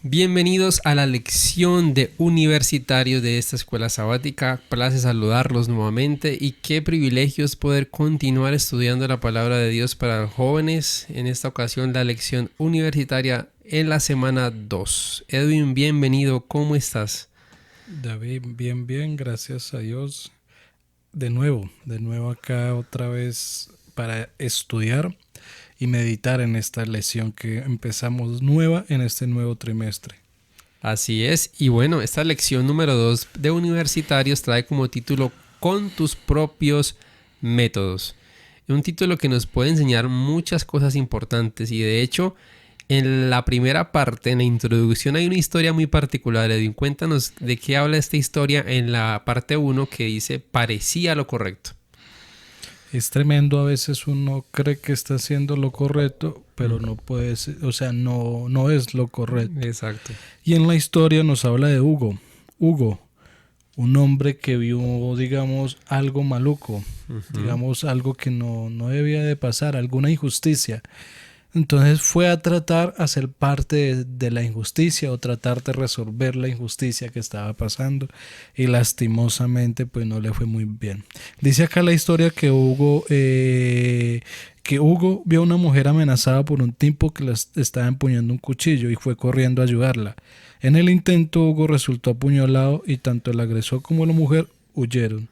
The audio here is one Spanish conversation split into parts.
Bienvenidos a la lección de universitarios de esta escuela sabática. Place saludarlos nuevamente y qué privilegio es poder continuar estudiando la palabra de Dios para los jóvenes. En esta ocasión la lección universitaria en la semana 2. Edwin, bienvenido, ¿cómo estás? David, bien, gracias a Dios. De nuevo acá otra vez para estudiar y meditar en esta lección que empezamos nueva en este nuevo trimestre. Así es, y bueno, esta lección número 2 de universitarios trae como título Con tus propios métodos. Un título que nos puede enseñar muchas cosas importantes y de hecho en la primera parte, en la introducción, hay una historia muy particular. Edwin, cuéntanos de qué habla esta historia en la parte 1 que dice parecía lo correcto. Es tremendo, a veces uno cree que está haciendo lo correcto, pero no puede ser, no es lo correcto. Exacto. Y en la historia nos habla de Hugo, un hombre que vio, digamos, algo maluco, digamos, algo que no debía de pasar, alguna injusticia. Entonces fue a tratar a ser parte de la injusticia o tratar de resolver la injusticia que estaba pasando y lastimosamente pues no le fue muy bien. Dice acá la historia que Hugo vio a una mujer amenazada por un tipo que estaba empuñando un cuchillo y fue corriendo a ayudarla. En el intento Hugo resultó apuñalado y tanto el agresor como la mujer huyeron.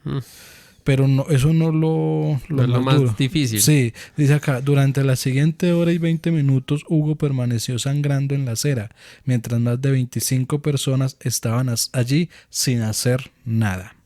Pero no, eso no No es lo más más duro. difícil. Sí, dice acá, durante la siguiente hora y 20 minutos Hugo permaneció sangrando en la acera, mientras más de 25 personas estaban allí sin hacer nada.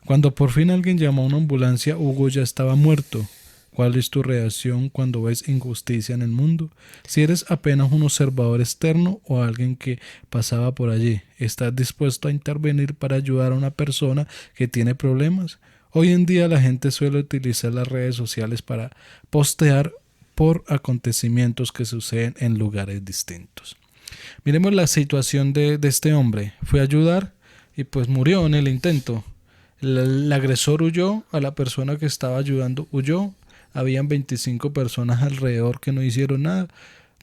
Cuando por fin alguien llamó a una ambulancia, Hugo ya estaba muerto. ¿Cuál es tu reacción cuando ves injusticia en el mundo? Si eres apenas un observador externo o alguien que pasaba por allí, ¿estás dispuesto a intervenir para ayudar a una persona que tiene problemas? Hoy en día la gente suele utilizar las redes sociales para postear por acontecimientos que suceden en lugares distintos. Miremos la situación de este hombre. Fue a ayudar y pues murió en el intento. El agresor huyó, a la persona que estaba ayudando huyó. Habían 25 personas alrededor que no hicieron nada.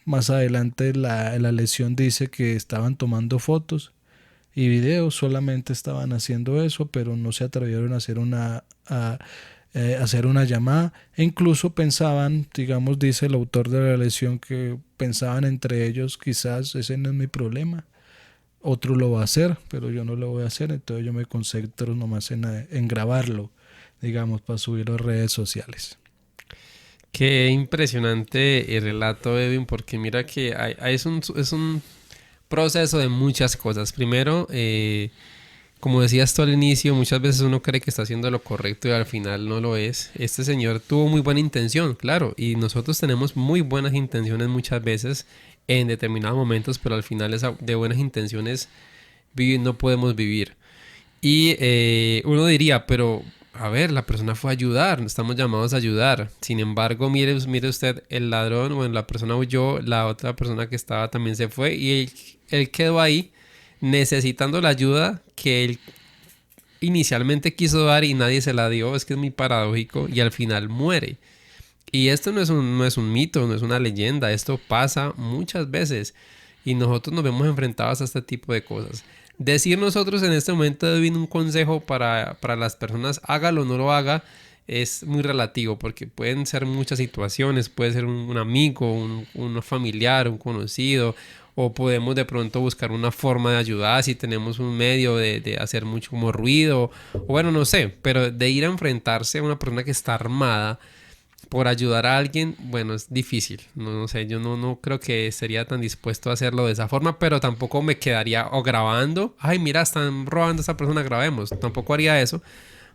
Más adelante la lesión dice que estaban tomando fotos y videos, solamente estaban haciendo eso, pero no se atrevieron a hacer una llamada, e incluso pensaban, digamos, dice el autor de la lesión, que pensaban entre ellos, quizás ese no es mi problema, otro lo va a hacer, pero yo no lo voy a hacer, entonces yo me concentro nomás en grabarlo, digamos, para subirlo a redes sociales. Qué impresionante el relato, Edwin, porque mira que es un proceso de muchas cosas. Primero, como decías tú al inicio, muchas veces uno cree que está haciendo lo correcto y al final no lo es. Este señor tuvo muy buena intención, claro, y nosotros tenemos muy buenas intenciones muchas veces en determinados momentos, pero al final de buenas intenciones no podemos vivir. Y uno diría, pero a ver, la persona fue a ayudar, estamos llamados a ayudar. Sin embargo, mire usted, el ladrón, bueno, la persona huyó, la otra persona que estaba también se fue y él quedó ahí necesitando la ayuda que él inicialmente quiso dar y nadie se la dio. Es que es muy paradójico y al final muere. Y esto no es un mito, no es una leyenda, esto pasa muchas veces y nosotros nos vemos enfrentados a este tipo de cosas. Decir nosotros en este momento de un consejo para las personas, hágalo o no lo haga, es muy relativo porque pueden ser muchas situaciones, puede ser un amigo, un familiar, un conocido, o podemos de pronto buscar una forma de ayudar si tenemos un medio de hacer mucho como ruido, o bueno, no sé, pero de ir a enfrentarse a una persona que está armada por ayudar a alguien, bueno, es difícil. No sé, yo no creo que sería tan dispuesto a hacerlo de esa forma, pero tampoco me quedaría o grabando. Ay, mira, están robando a esa persona, grabemos. Tampoco haría eso.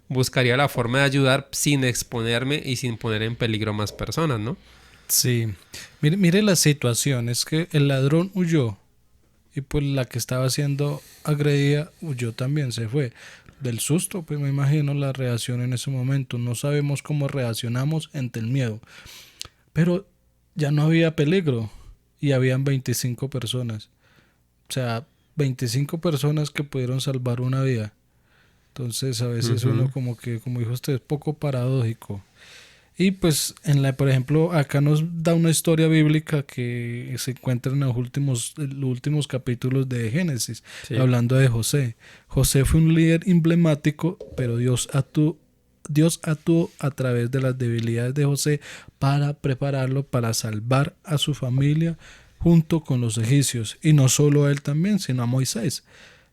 Buscaría la forma de ayudar sin exponerme y sin poner en peligro más personas, ¿no? Sí, mire la situación, es que el ladrón huyó y pues la que estaba siendo agredida huyó también, se fue. Del susto, pues me imagino la reacción en ese momento. No sabemos cómo reaccionamos ante el miedo. Pero ya no había peligro y habían 25 personas. O sea, 25 personas que pudieron salvar una vida. Entonces a veces uno Ujú. como que, como dijo usted, es poco paradójico. Y pues por ejemplo, acá nos da una historia bíblica que se encuentra en los últimos capítulos de Génesis, Sí. hablando de José. José fue un líder emblemático, pero Dios actuó a través de las debilidades de José para prepararlo para salvar a su familia junto con los egipcios. Y no solo a él también, sino a Moisés.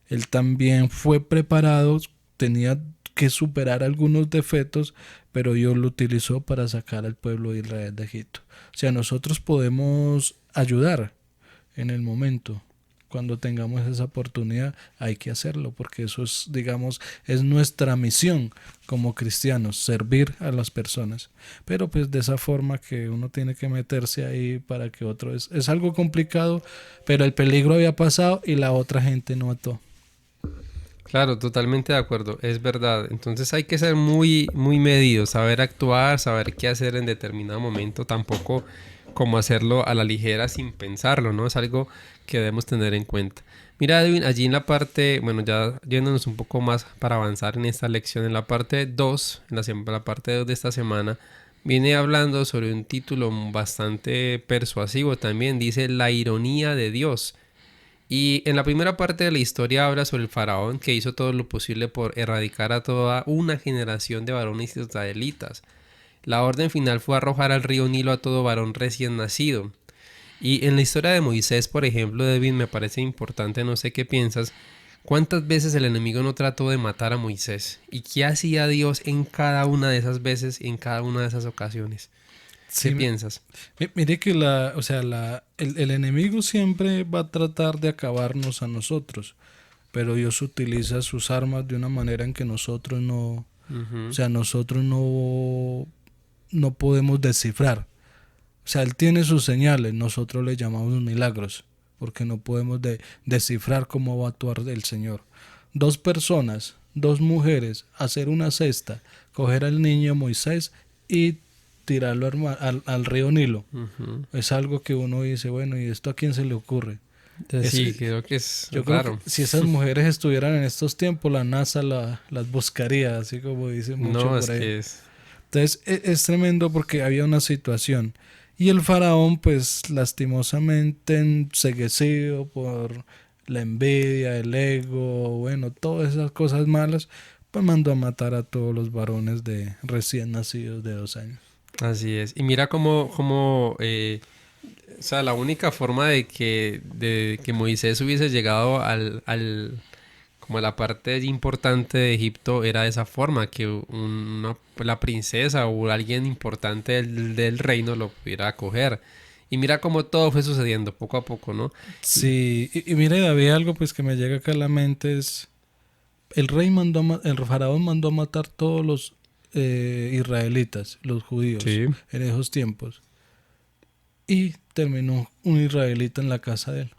Él también fue preparado, tenía que superar algunos defectos, pero Dios lo utilizó para sacar al pueblo de Israel de Egipto. O sea, nosotros podemos ayudar en el momento. Cuando tengamos esa oportunidad hay que hacerlo, porque eso es, digamos, es nuestra misión como cristianos, servir a las personas. Pero pues de esa forma que uno tiene que meterse ahí para que otro es algo complicado, pero el peligro había pasado y la otra gente no actuó. Claro, totalmente de acuerdo, es verdad. Entonces hay que ser muy, muy medidos, saber actuar, saber qué hacer en determinado momento, tampoco como hacerlo a la ligera sin pensarlo, ¿no? Es algo que debemos tener en cuenta. Mira, Edwin, allí en la parte, bueno, ya yéndonos un poco más para avanzar en esta lección, en la parte 2, la parte 2 de esta semana, viene hablando sobre un título bastante persuasivo también, dice La ironía de Dios. Y en la primera parte de la historia habla sobre el faraón que hizo todo lo posible por erradicar a toda una generación de varones israelitas. La orden final fue arrojar al río Nilo a todo varón recién nacido. Y en la historia de Moisés, por ejemplo, David, me parece importante, no sé qué piensas, cuántas veces el enemigo no trató de matar a Moisés y qué hacía Dios en cada una de esas veces, en cada una de esas ocasiones. ¿Qué Sí, piensas? mire que o sea, el enemigo siempre va a tratar de acabarnos a nosotros, pero Dios utiliza sus armas de una manera en que nosotros no, o Ujú. sea, nosotros no podemos descifrar. O sea, Él tiene sus señales, nosotros le llamamos milagros, porque no podemos descifrar cómo va a actuar el Señor. Dos personas, dos mujeres, hacer una cesta, coger al niño Moisés y tirarlo al río Nilo. Ujú. Es algo que uno dice, bueno, ¿y esto a quién se le ocurre? Es, Sí, creo que es yo creo que raro. si esas mujeres estuvieran en estos tiempos, la NASA las buscaría, así como dicen mucho No, es por ahí. que es... Entonces es tremendo porque había una situación. Y el faraón, pues lastimosamente enceguecido por la envidia, el ego, bueno, todas esas cosas malas, pues mandó a matar a todos los varones de recién nacidos de 2 años. Así es. Y mira cómo o sea, la única forma de que Moisés hubiese llegado como a la parte importante de Egipto era de esa forma, que la princesa o alguien importante del reino lo pudiera acoger. Y mira cómo todo fue sucediendo poco a poco, ¿no? Sí, y mire David, algo pues que me llega acá a la mente es, el faraón mandó a matar todos los israelitas, los judíos, Sí. en esos tiempos. Y terminó un israelita en la casa de él.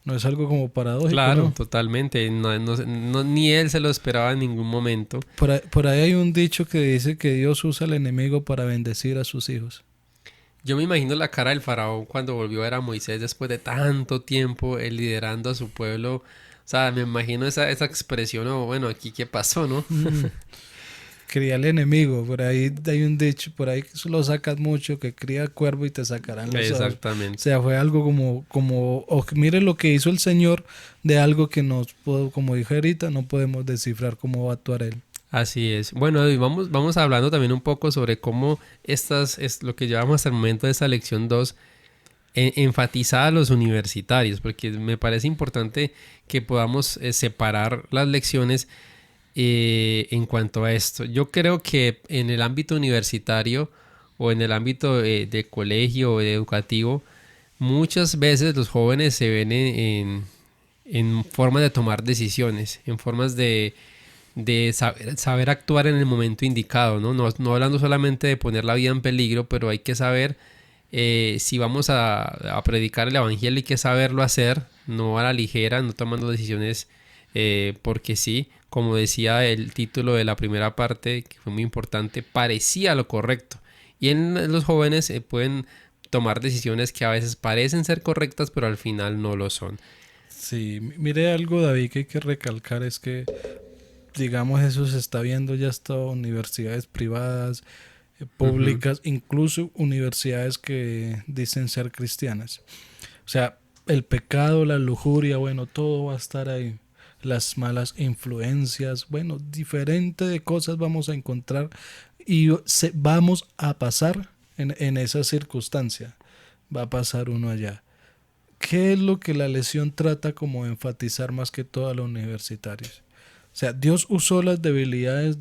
No es algo como paradójico, Claro, ¿no? totalmente. Ni él se lo esperaba en ningún momento. Por ahí hay un dicho que dice que Dios usa al enemigo para bendecir a sus hijos. Yo me imagino la cara del faraón cuando volvió a ver a Moisés después de tanto tiempo, él liderando a su pueblo. O sea, me imagino esa expresión, o bueno, aquí qué pasó, ¿no? Mm, cría al enemigo, por ahí hay un dicho, por ahí que lo sacas mucho, que cría cuervo y te sacarán los ojos. O Exactamente. sea, fue algo mire lo que hizo el Señor de algo que como dije ahorita, no podemos descifrar cómo va a actuar Él. Así es. Bueno, y vamos hablando también un poco sobre cómo estas es lo que llevamos hasta el momento de esta lección 2 enfatizada a los universitarios, porque me parece importante que podamos separar las lecciones en cuanto a esto. Yo creo que en el ámbito universitario o en el ámbito de colegio o de educativo, muchas veces los jóvenes se ven en formas de tomar decisiones, en formas de saber actuar en el momento indicado, ¿no? No hablando solamente de poner la vida en peligro, pero hay que saber si vamos a predicar el evangelio, hay que saberlo hacer, no a la ligera, no tomando decisiones porque sí, como decía el título de la primera parte, que fue muy importante, parecía lo correcto. Y en los jóvenes pueden tomar decisiones que a veces parecen ser correctas, pero al final no lo son. Sí, mire algo, David, que hay que recalcar es que, digamos, eso se está viendo ya hasta universidades privadas, Ujú. públicas, incluso universidades que dicen ser cristianas. O sea, el pecado, la lujuria, bueno, todo va a estar ahí. Las malas influencias, bueno, diferente de cosas vamos a encontrar y vamos a pasar en esa circunstancia. Va a pasar uno allá. ¿Qué es lo que la lesión trata como enfatizar más que todo a los universitarios? O sea, Dios usó las debilidades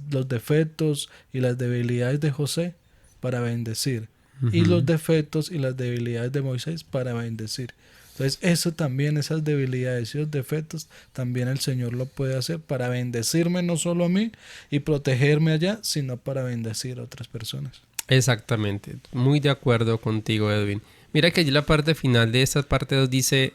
los defectos y las debilidades de José para bendecir. Y los Ujú. defectos y las debilidades de Moisés para bendecir. Entonces, eso también, esas debilidades y los defectos, también el Señor lo puede hacer para bendecirme no solo a mí y protegerme allá, sino para bendecir a otras personas. Exactamente, muy de acuerdo contigo, Edwin. Mira que allí la parte final de esta parte 2 dice,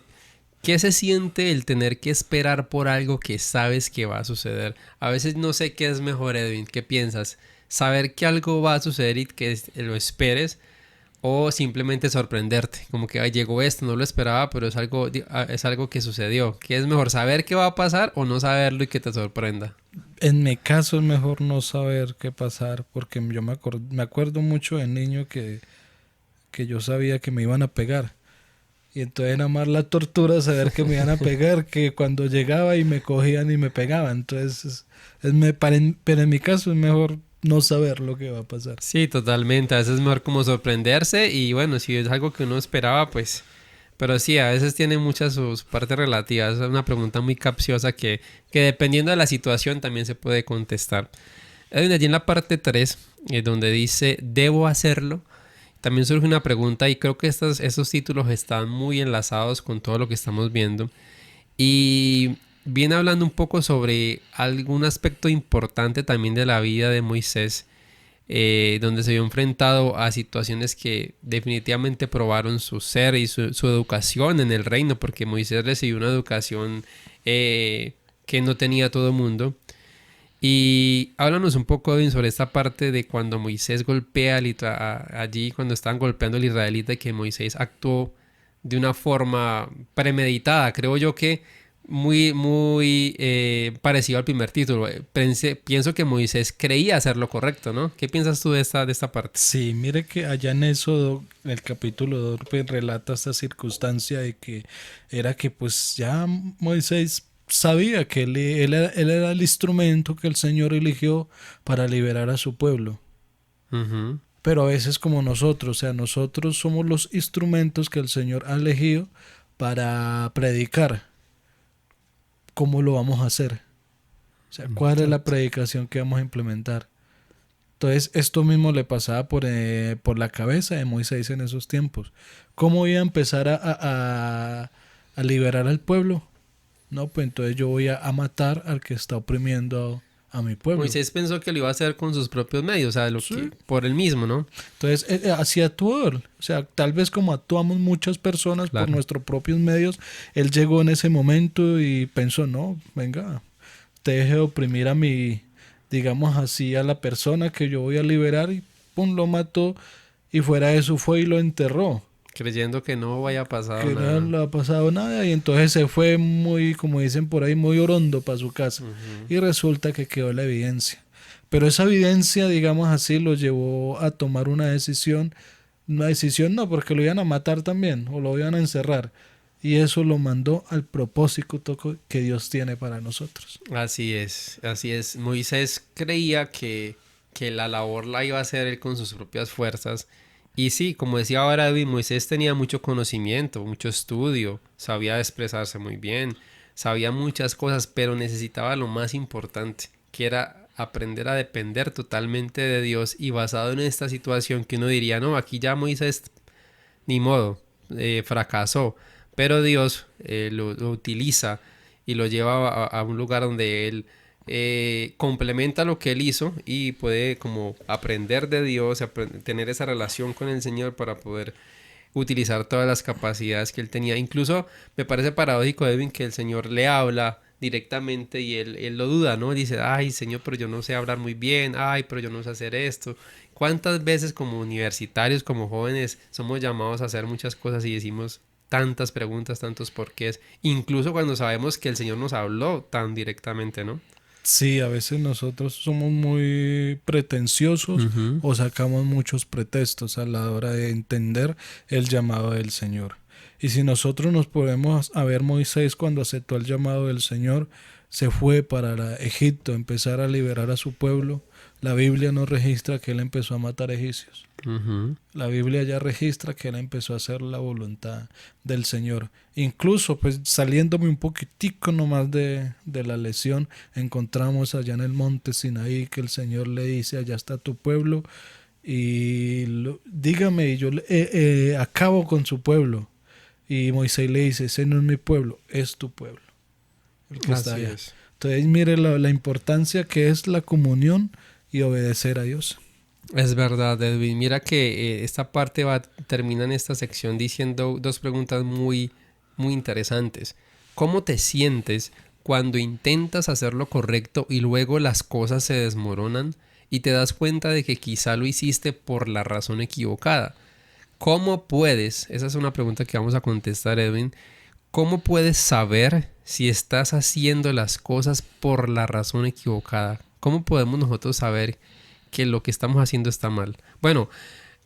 ¿qué se siente el tener que esperar por algo que sabes que va a suceder? A veces no sé qué es mejor, Edwin, ¿qué piensas? ¿Saber que algo va a suceder y que lo esperes? O simplemente sorprenderte, como que "Ay, llegó esto, no lo esperaba, pero es algo que sucedió. ¿Qué es mejor, saber qué va a pasar o no saberlo y que te sorprenda? En mi caso es mejor no saber qué pasar porque me acuerdo mucho de niño que yo sabía que me iban a pegar. Y entonces era más la tortura saber que me iban a pegar que cuando llegaba y me cogían y me pegaban. Entonces, pero en mi caso es mejor no saber lo que va a pasar. Sí, totalmente. A veces es mejor como sorprenderse y bueno, si es algo que uno esperaba, pues... Pero sí, a veces tiene muchas sus partes relativas. Es una pregunta muy capciosa que dependiendo de la situación también se puede contestar. Hay allí en la parte 3 donde dice, ¿debo hacerlo? También surge una pregunta y creo que estos títulos están muy enlazados con todo lo que estamos viendo. Y viene hablando un poco sobre algún aspecto importante también de la vida de Moisés, donde se vio enfrentado a situaciones que definitivamente probaron su ser y su educación en el reino, porque Moisés recibió una educación que no tenía todo el mundo. Y háblanos un poco, Edwin, sobre esta parte de cuando Moisés golpea allí, cuando estaban golpeando al israelita, y que Moisés actuó de una forma premeditada. Creo yo que muy parecido al primer título. Pienso que Moisés creía hacer lo correcto, ¿no? ¿Qué piensas tú de esta parte? Sí, mire que allá en Éxodo, en el capítulo 2, pues, relata esta circunstancia de que era que pues ya Moisés sabía que él era el instrumento que el Señor eligió para liberar a su pueblo. Ujú. Pero a veces como nosotros, o sea, nosotros somos los instrumentos que el Señor ha elegido para predicar. ¿Cómo lo vamos a hacer? O sea, ¿cuál es la Exacto. predicación que vamos a implementar? Entonces, esto mismo le pasaba por la cabeza de Moisés en esos tiempos. ¿Cómo iba a empezar a liberar al pueblo? No, pues entonces yo voy a matar al que está oprimiendo a mi pueblo. Moisés pensó que lo iba a hacer con sus propios medios, o sea, Sí. por él mismo, ¿no? Entonces, así actuó él. O sea, tal vez como actuamos muchas personas por Claro. nuestros propios medios, él llegó en ese momento y pensó, no, venga, te deje de oprimir a mi, digamos así, a la persona que yo voy a liberar y pum, lo mató y fuera de eso fue y lo enterró. Creyendo que no haya pasado Que no nada. le ha pasado nada y entonces se fue muy, como dicen por ahí, muy orondo para su casa Ujú. y resulta que quedó la evidencia. Pero esa evidencia, digamos así, lo llevó a tomar una decisión no, porque lo iban a matar también o lo iban a encerrar. Y eso lo mandó al propósito que Dios tiene para nosotros. Así es, así es. Moisés creía que la labor la iba a hacer él con sus propias fuerzas. Y sí, como decía ahora David, Moisés tenía mucho conocimiento, mucho estudio, sabía expresarse muy bien, sabía muchas cosas, pero necesitaba lo más importante, que era aprender a depender totalmente de Dios y basado en esta situación que uno diría, no, aquí ya Moisés ni modo, fracasó, pero Dios lo utiliza y lo lleva a un lugar donde él complementa lo que él hizo y puede como aprender de Dios, tener esa relación con el Señor para poder utilizar todas las capacidades que él tenía. Incluso me parece paradójico, Edwin, que el Señor le habla directamente y él lo duda, ¿no? Dice, ay, Señor, pero yo no sé hablar muy bien, ay, pero yo no sé hacer esto. ¿Cuántas veces como universitarios, como jóvenes, somos llamados a hacer muchas cosas y decimos tantas preguntas, tantos porqués, incluso cuando sabemos que el Señor nos habló tan directamente, ¿no? Sí, a veces nosotros somos muy pretenciosos Ujú. o sacamos muchos pretextos a la hora de entender el llamado del Señor. Y si nosotros nos podemos a ver Moisés cuando aceptó el llamado del Señor, se fue para Egipto, empezar a liberar a su pueblo. La Biblia no registra que él empezó a matar egipcios. Ujú. La Biblia ya registra que él empezó a hacer la voluntad del Señor. Incluso, pues saliéndome un poquitico nomás de la lesión, encontramos allá en el monte Sinaí que el Señor le dice, allá está tu pueblo, y dígame, y yo acabo con su pueblo. Y Moisés le dice, ese no es mi pueblo, es tu pueblo, el que está Así allá. es. Entonces, mire la importancia que es la comunión y obedecer a Dios. Es verdad, Edwin. Mira que esta parte termina en esta sección diciendo dos preguntas muy interesantes. ¿Cómo te sientes cuando intentas hacer lo correcto y luego las cosas se desmoronan y te das cuenta de que quizá lo hiciste por la razón equivocada? ¿Cómo puedes? Esa es una pregunta que vamos a contestar, Edwin. ¿Cómo puedes saber si estás haciendo las cosas por la razón equivocada? ¿Cómo podemos nosotros saber que lo que estamos haciendo está mal? Bueno,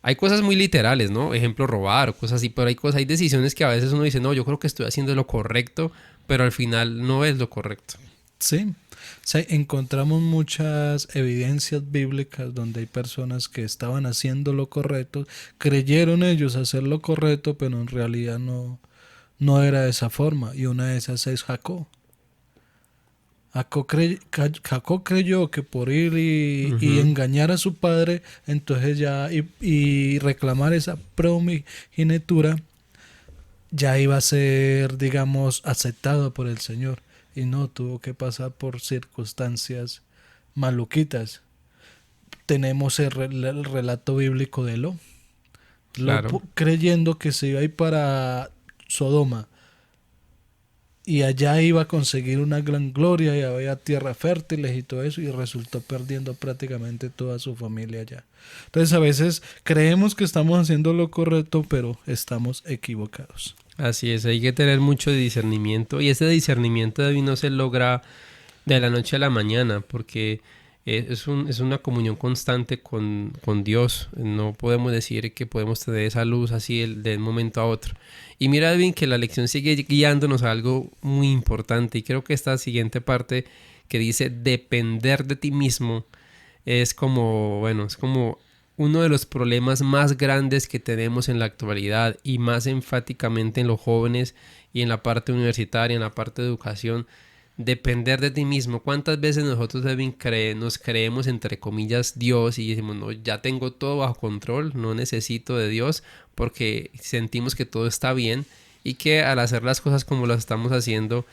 hay cosas muy literales, ¿no? Ejemplo, robar o cosas así, pero hay decisiones que a veces uno dice, no, yo creo que estoy haciendo lo correcto, pero al final no es lo correcto. Sí, sí, encontramos muchas evidencias bíblicas donde hay personas que estaban haciendo lo correcto, creyeron ellos hacer lo correcto, pero en realidad no era de esa forma. Y una de esas es Jacob. Jacob creyó que por ir y Ujú. engañar a su padre, entonces ya y reclamar esa primogenitura, ya iba a ser, digamos, aceptado por el Señor. Y no, tuvo que pasar por circunstancias maluquitas. Tenemos el relato bíblico de Claro. creyendo que se iba a ir para Sodoma y allá iba a conseguir una gran gloria y había tierra fértiles y todo eso, y resultó perdiendo prácticamente toda su familia allá. Entonces a veces creemos que estamos haciendo lo correcto, pero estamos equivocados. Así es, hay que tener mucho discernimiento y ese discernimiento de no se logra de la noche a la mañana porque es una comunión constante con Dios. No podemos decir que podemos tener esa luz así de un momento a otro. Y mira bien que la lección sigue guiándonos a algo muy importante y creo que esta siguiente parte que dice depender de ti mismo es como, bueno, es como uno de los problemas más grandes que tenemos en la actualidad y más enfáticamente en los jóvenes y en la parte universitaria, en la parte de educación, depender de ti mismo. ¿Cuántas veces nosotros nos creemos entre comillas Dios y decimos, no, ya tengo todo bajo control, no necesito de Dios porque sentimos que todo está bien y que al hacer las cosas como las estamos haciendo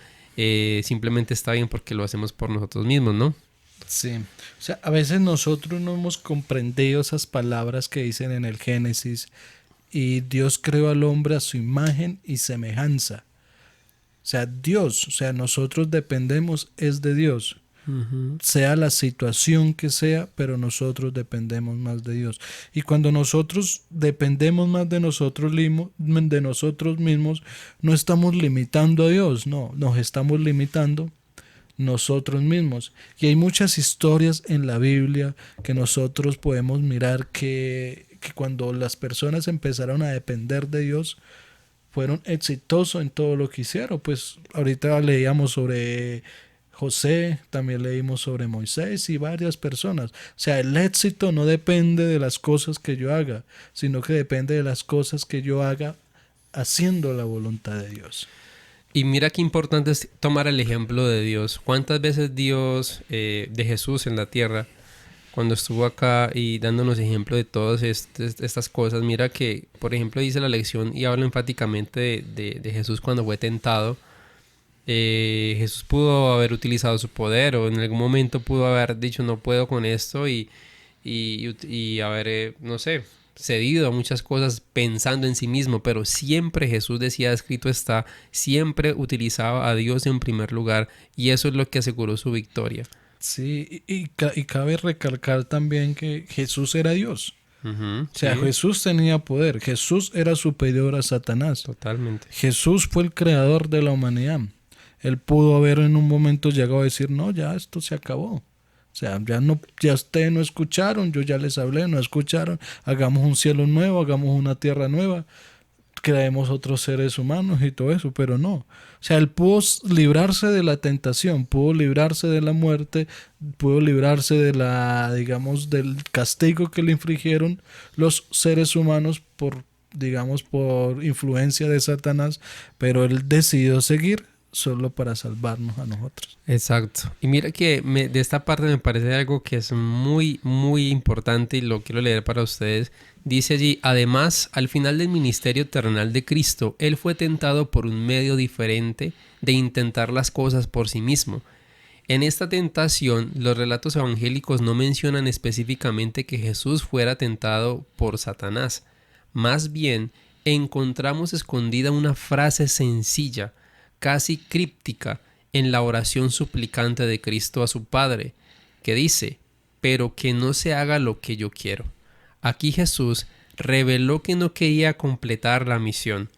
simplemente está bien porque lo hacemos por nosotros mismos, ¿no? Sí, o sea, a veces nosotros no hemos comprendido esas palabras que dicen en el Génesis, y Dios creó al hombre a su imagen y semejanza. O sea, Dios, o sea, nosotros dependemos es de Dios, Ujú. sea la situación que sea, pero nosotros dependemos más de Dios. Y cuando nosotros dependemos más de nosotros mismos, no estamos limitando a Dios, no, nos estamos limitando nosotros mismos. Y hay muchas historias en la Biblia que nosotros podemos mirar que cuando las personas empezaron a depender de Dios, fueron exitosos en todo lo que hicieron. Pues ahorita leíamos sobre José, también leímos sobre Moisés y varias personas. O sea, el éxito no depende de las cosas que yo haga, sino que depende de las cosas que yo haga haciendo la voluntad de Dios. Y mira qué importante es tomar el ejemplo de Dios. ¿Cuántas veces Dios, de Jesús en la tierra, cuando estuvo acá y dándonos ejemplo de todas estas cosas, mira que, por ejemplo, dice la lección y habla enfáticamente de Jesús cuando fue tentado. Jesús pudo haber utilizado su poder o en algún momento pudo haber dicho no puedo con esto y haber, no sé, cedido a muchas cosas pensando en sí mismo, pero siempre Jesús decía, escrito está, siempre utilizaba a Dios en primer lugar y eso es lo que aseguró su victoria. Sí, y cabe recalcar también que Jesús era Dios. Ujú, O sea, sí, Jesús tenía poder. Jesús era superior a Satanás. totalmente. Jesús fue el creador de la humanidad. Él pudo haber en un momento llegado a decir, no, ya esto se acabó. O sea, ya ustedes no escucharon, yo ya les hablé, no escucharon, hagamos un cielo nuevo, hagamos una tierra nueva, creemos otros seres humanos y todo eso, pero no. O sea, él pudo librarse de la tentación, pudo librarse de la muerte, pudo librarse de digamos, del castigo que le infligieron los seres humanos por influencia de Satanás, pero él decidió seguir solo para salvarnos a nosotros. Exacto. Y mira que de esta parte me parece algo que es muy, muy importante y lo quiero leer para ustedes. Dice allí, además, al final del ministerio terrenal de Cristo, Él fue tentado por un medio diferente de intentar las cosas por sí mismo. En esta tentación, los relatos evangélicos no mencionan específicamente que Jesús fuera tentado por Satanás. Más bien, encontramos escondida una frase sencilla, casi críptica, en la oración suplicante de Cristo a su Padre, que dice, pero que no se haga lo que yo quiero. Aquí Jesús reveló que no quería completar la misión,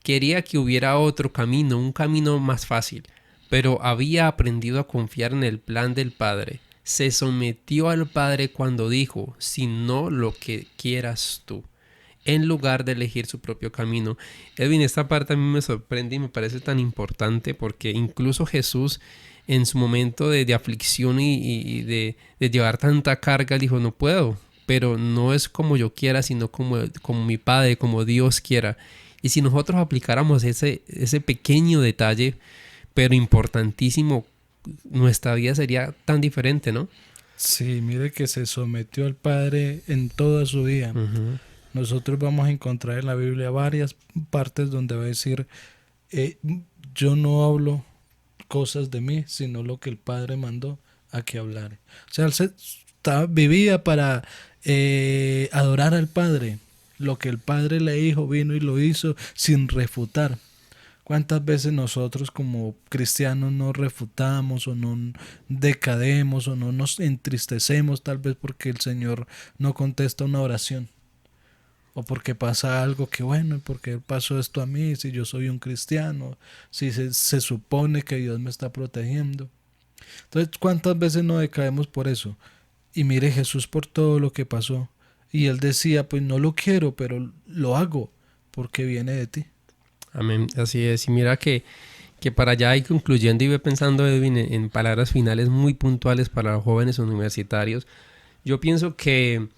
quería que hubiera otro camino, un camino más fácil, pero había aprendido a confiar en el plan del Padre. Se sometió al Padre cuando dijo, sino lo que quieras tú, en lugar de elegir su propio camino. Edwin, esta parte a mí me sorprende y me parece tan importante porque incluso Jesús en su momento de aflicción y de llevar tanta carga dijo, no puedo, pero no es como yo quiera, sino como mi Padre, como Dios quiera. Y si nosotros aplicáramos ese pequeño detalle, pero importantísimo, nuestra vida sería tan diferente, ¿no? Sí, mire que se sometió al Padre en toda su vida. Uh-huh. Nosotros vamos a encontrar en la Biblia varias partes donde va a decir, yo no hablo cosas de mí, sino lo que el Padre mandó a que hablare. O sea, él vivía para adorar al Padre. Lo que el Padre le dijo, vino y lo hizo sin refutar. ¿Cuántas veces nosotros como cristianos no refutamos o no decademos o no nos entristecemos tal vez porque el Señor no contesta una oración? O porque pasa algo que, bueno, ¿por qué pasó esto a mí? Si yo soy un cristiano, si se supone que Dios me está protegiendo. Entonces, ¿cuántas veces no decaemos por eso? Y mire Jesús por todo lo que pasó. Y Él decía, pues no lo quiero, pero lo hago porque viene de ti. Amén, así es. Y mira que para allá ir concluyendo y pensando, Edwin, en palabras finales muy puntuales para los jóvenes universitarios, yo pienso que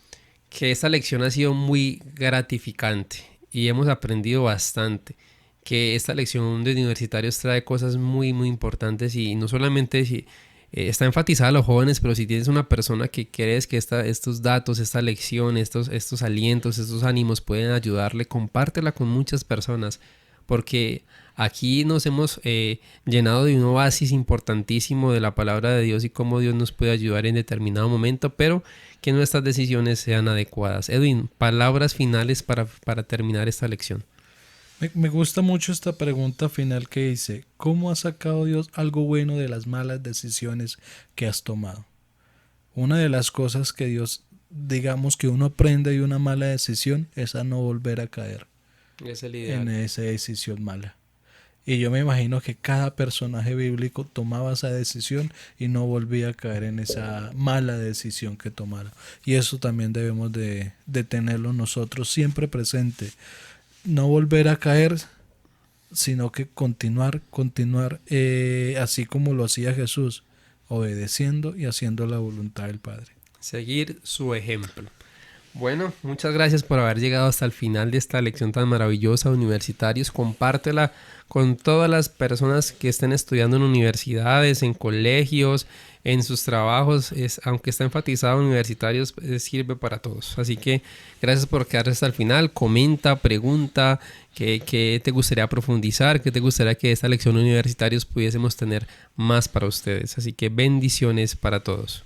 esta lección ha sido muy gratificante y hemos aprendido bastante, que esta lección de universitarios trae cosas muy muy importantes y no solamente está enfatizada a los jóvenes, pero si tienes una persona que crees que estos datos, esta lección, estos alientos, estos ánimos pueden ayudarle, compártela con muchas personas, porque aquí nos hemos llenado de un oasis importantísimo de la palabra de Dios y cómo Dios nos puede ayudar en determinado momento, pero que nuestras decisiones sean adecuadas. Edwin, palabras finales para terminar esta lección. Me gusta mucho esta pregunta final que dice, ¿cómo ha sacado Dios algo bueno de las malas decisiones que has tomado? Una de las cosas que Dios, digamos que uno aprende de una mala decisión es a no volver a caer en esa decisión mala. Y yo me imagino que cada personaje bíblico tomaba esa decisión y no volvía a caer en esa mala decisión que tomaron. Y eso también debemos de tenerlo nosotros siempre presente. No volver a caer, sino que continuar, así como lo hacía Jesús, obedeciendo y haciendo la voluntad del Padre. Seguir su ejemplo. Bueno, muchas gracias por haber llegado hasta el final de esta lección tan maravillosa, universitarios. Compártela con todas las personas que estén estudiando en universidades, en colegios, en sus trabajos. Aunque está enfatizado en universitarios, sirve para todos. Así que gracias por quedarte hasta el final. Comenta, pregunta, qué te gustaría profundizar, qué te gustaría que esta lección de universitarios pudiésemos tener más para ustedes. Así que bendiciones para todos.